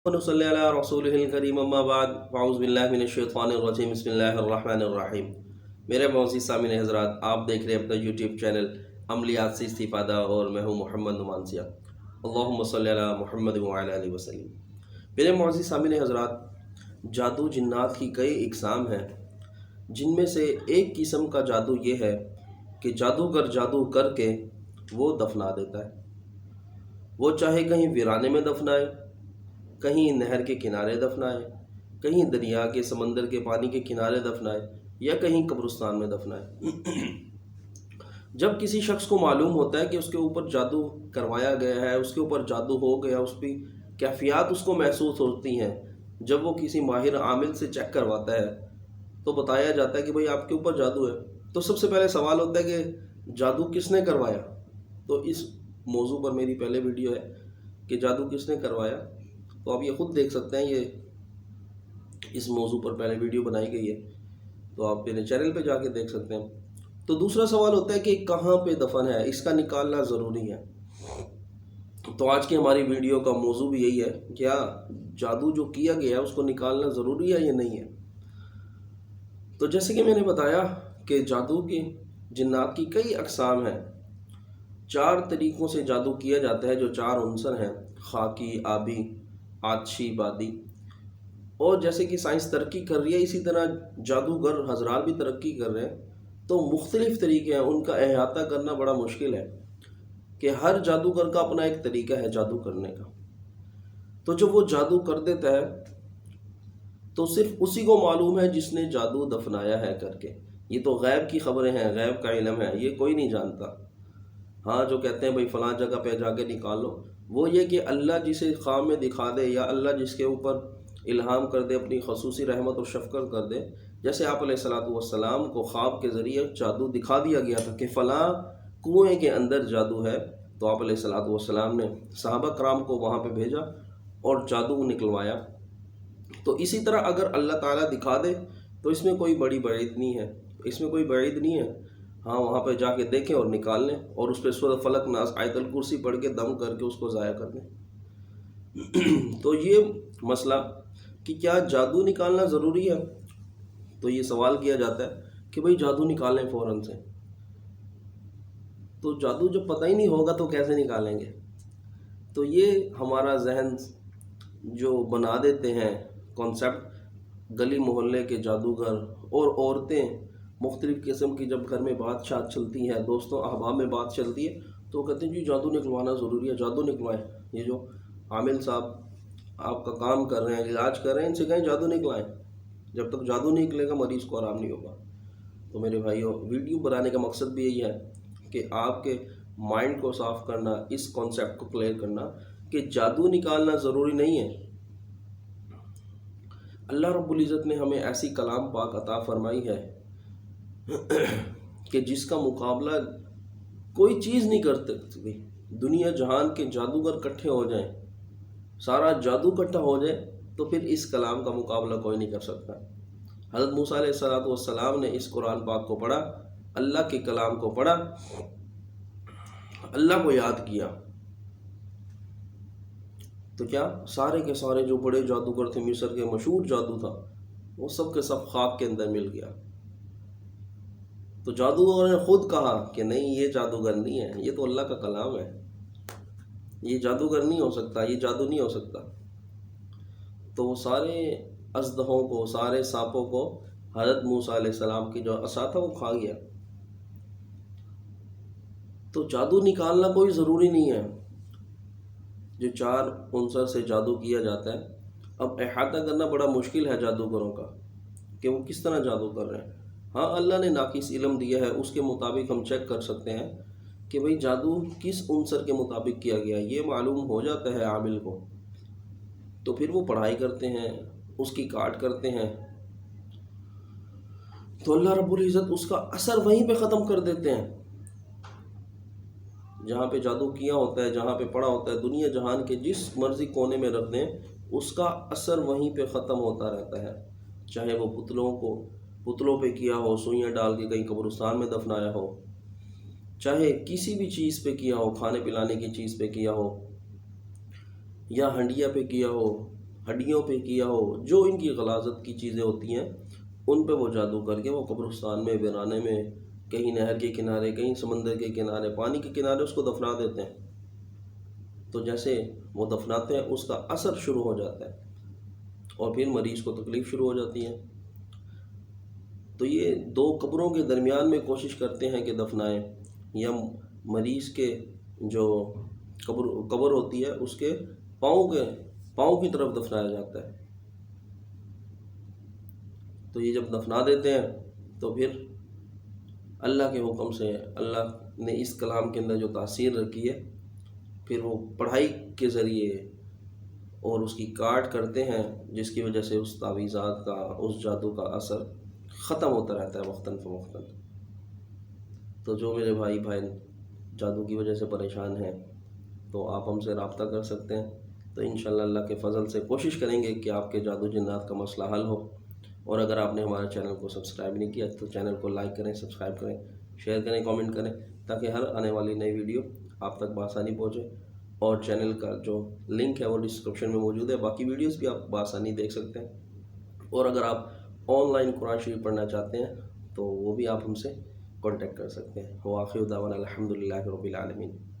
ونصلي على رسوله الكريم اما بعد فاعوذ باللہ من الشیطان الرجیم بسم اللہ الرحمن الرحیم۔ میرے معزز سامعین حضرات، آپ دیکھ رہے ہیں اپنا یوٹیوب چینل عملیات سے استفادہ اور میں ہوں محمد نعمان سیاہ۔ اللہم صلی علی محمد وعلی آلہ وسلم۔ میرے معزز سامعین حضرات، جادو جنات کی کئی اقسام ہیں، جن میں سے ایک قسم کا جادو یہ ہے کہ جادوگر جادو کر کے وہ دفنا دیتا ہے۔ وہ چاہے کہیں ویرانے میں دفنائے، کہیں نہر کے کنارے دفنائے، کہیں دریا کے سمندر کے پانی کے کنارے دفنائے، یا کہیں قبرستان میں دفنائے۔ جب کسی شخص کو معلوم ہوتا ہے کہ اس کے اوپر جادو کروایا گیا ہے، اس کے اوپر جادو ہو گیا، اس کی کیفیات اس کو محسوس ہوتی ہیں، جب وہ کسی ماہر عامل سے چیک کرواتا ہے تو بتایا جاتا ہے کہ بھئی آپ کے اوپر جادو ہے، تو سب سے پہلے سوال ہوتا ہے کہ جادو کس نے کروایا؟ تو اس موضوع پر میری پہلے ویڈیو ہے کہ جادو کس نے کروایا، تو آپ یہ خود دیکھ سکتے ہیں، یہ اس موضوع پر پہلے ویڈیو بنائی گئی ہے، تو آپ میرے چینل پہ جا کے دیکھ سکتے ہیں۔ تو دوسرا سوال ہوتا ہے کہ کہاں پہ دفن ہے، اس کا نکالنا ضروری ہے۔ تو آج کی ہماری ویڈیو کا موضوع بھی یہی ہے، کیا جادو جو کیا گیا ہے اس کو نکالنا ضروری ہے یا نہیں ہے؟ تو جیسے کہ میں نے بتایا کہ جادو کی جنات کی کئی اقسام ہیں۔ 4 طریقوں سے جادو کیا جاتا ہے، جو 4 عنصر ہیں: خاکی، آبی، آتشی، بادی۔ اور جیسے کہ سائنس ترقی کر رہی ہے، اسی طرح جادوگر حضرات بھی ترقی کر رہے ہیں، تو مختلف طریقے ہیں، ان کا احاطہ کرنا بڑا مشکل ہے کہ ہر جادوگر کا اپنا ایک طریقہ ہے جادو کرنے کا۔ تو جب وہ جادو کر دیتا ہے تو صرف اسی کو معلوم ہے جس نے جادو دفنایا ہے کر کے۔ یہ تو غیب کی خبریں ہیں، غیب کا علم ہے، یہ کوئی نہیں جانتا۔ ہاں، جو کہتے ہیں بھئی فلاں جگہ پہ جا کے نکال لو، وہ یہ کہ اللہ جسے خواب میں دکھا دے، یا اللہ جس کے اوپر الہام کر دے، اپنی خصوصی رحمت اور شفقت کر دے۔ جیسے آپ علیہ السلام کو خواب کے ذریعے جادو دکھا دیا گیا تھا کہ فلاں کنویں کے اندر جادو ہے، تو آپ علیہ السلام نے صحابہ کرام کو وہاں پہ بھیجا اور جادو نکلوایا۔ تو اسی طرح اگر اللہ تعالیٰ دکھا دے تو اس میں کوئی بڑی بعید نہیں ہے، اس میں کوئی بعید نہیں ہے۔ ہاں، وہاں پہ جا کے دیکھیں اور نکال لیں، اور اس پہ سورۃ فلق ناس آیت الکرسی پڑھ کے دم کر کے اس کو ضائع کر دیں۔ تو یہ مسئلہ کہ کیا جادو نکالنا ضروری ہے، تو یہ سوال کیا جاتا ہے کہ بھئی جادو نکالیں فوراً سے۔ تو جادو جب پتہ ہی نہیں ہوگا تو کیسے نکالیں گے؟ تو یہ ہمارا ذہن جو بنا دیتے ہیں کانسیپٹ، گلی محلے کے جادوگر اور عورتیں، مختلف قسم کی جب گھر میں بات چلتی ہے، دوستوں احباب میں بات چلتی ہے، تو وہ کہتے ہیں جی جادو نکلوانا ضروری ہے، جادو نکلوائیں۔ یہ جو عامل صاحب آپ کا کام کر رہے ہیں، علاج کر رہے ہیں، ان سے کہیں جادو نکلائیں۔ جب تک جادو نہیں نکلے گا مریض کو آرام نہیں ہوگا۔ تو میرے بھائیوں، ویڈیو بنانے کا مقصد بھی یہی ہے کہ آپ کے مائنڈ کو صاف کرنا، اس کانسیپٹ کو کلیئر کرنا کہ جادو نکالنا ضروری نہیں ہے۔ اللہ رب العزت نے ہمیں ایسی کلام پاک عطا فرمائی ہے کہ جس کا مقابلہ کوئی چیز نہیں کر سکتی۔ دنیا جہان کے جادوگر اکٹھے ہو جائیں، سارا جادو اکٹھا ہو جائے، تو پھر اس کلام کا مقابلہ کوئی نہیں کر سکتا۔ حضرت موسیٰ علیہ السلام نے اس قرآن پاک کو پڑھا، اللہ کے کلام کو پڑھا، اللہ کو یاد کیا، تو کیا سارے کے سارے جو بڑے جادوگر تھے، مصر کے مشہور جادو تھا، وہ سب کے سب خاک کے اندر مل گیا۔ تو جادوگر نے خود کہا کہ نہیں، یہ جادوگر نہیں ہے، یہ تو اللہ کا کلام ہے، یہ جادوگر نہیں ہو سکتا، یہ جادو نہیں ہو سکتا۔ تو وہ سارے اژدہوں کو، سارے سانپوں کو حضرت موسیٰ علیہ السلام کی جو عصا تھا وہ کھا گیا۔ تو جادو نکالنا کوئی ضروری نہیں ہے۔ جو 4 عنصر سے جادو کیا جاتا ہے، اب احاطہ کرنا بڑا مشکل ہے جادوگروں کا کہ وہ کس طرح جادو کر رہے ہیں۔ ہاں، اللہ نے ناقص علم دیا ہے، اس کے مطابق ہم چیک کر سکتے ہیں کہ بھئی جادو کس عنصر کے مطابق کیا گیا، یہ معلوم ہو جاتا ہے عامل کو۔ تو پھر وہ پڑھائی کرتے ہیں، اس کی کاٹ کرتے ہیں، تو اللہ رب العزت اس کا اثر وہیں پہ ختم کر دیتے ہیں۔ جہاں پہ جادو کیا ہوتا ہے، جہاں پہ پڑا ہوتا ہے، دنیا جہان کے جس مرضی کونے میں رکھ دیں، اس کا اثر وہیں پہ ختم ہوتا رہتا ہے۔ چاہے وہ پتلوں پہ کیا ہو، سوئیاں ڈال کے کہیں قبرستان میں دفنایا ہو، چاہے کسی بھی چیز پہ کیا ہو، کھانے پلانے کی چیز پہ کیا ہو، یا ہنڈیا پہ کیا ہو، ہڈیوں پہ کیا ہو، جو ان کی غلاظت کی چیزیں ہوتی ہیں ان پہ وہ جادو کر کے وہ قبرستان میں، ویرانے میں، کہیں نہر کے کنارے، کہیں سمندر کے کنارے، پانی کے کنارے اس کو دفنا دیتے ہیں۔ تو جیسے وہ دفناتے ہیں اس کا اثر شروع ہو جاتا ہے اور پھر مریض کو تکلیف شروع ہو جاتی ہے۔ تو یہ دو قبروں کے درمیان میں کوشش کرتے ہیں کہ دفنائیں، یا مریض کے جو قبر ہوتی ہے اس کے پاؤں کی طرف دفنایا جاتا ہے۔ تو یہ جب دفنا دیتے ہیں تو پھر اللہ کے حکم سے، اللہ نے اس کلام کے اندر جو تاثیر رکھی ہے، پھر وہ پڑھائی کے ذریعے اور اس کی کاٹ کرتے ہیں، جس کی وجہ سے اس تعویذات کا، اس جادو کا اثر ختم ہوتا رہتا ہے وقتاً فوقتاً۔ تو جو میرے بھائی جادو کی وجہ سے پریشان ہیں تو آپ ہم سے رابطہ کر سکتے ہیں۔ تو انشاءاللہ اللہ کے فضل سے کوشش کریں گے کہ آپ کے جادو جنات کا مسئلہ حل ہو۔ اور اگر آپ نے ہمارے چینل کو سبسکرائب نہیں کیا تو چینل کو لائک کریں، سبسکرائب کریں، شیئر کریں، کامنٹ کریں، تاکہ ہر آنے والی نئی ویڈیو آپ تک بآسانی پہنچے۔ اور چینل کا جو لنک ہے وہ ڈسکرپشن میں موجود ہے، باقی ویڈیوز بھی آپ بآسانی دیکھ سکتے ہیں۔ اور اگر آپ آن لائن قرآن شریف پڑھنا چاہتے ہیں تو وہ بھی آپ ہم سے کانٹیکٹ کر سکتے ہیں۔ وآخر دعوانا الحمدللہ رب العالمین۔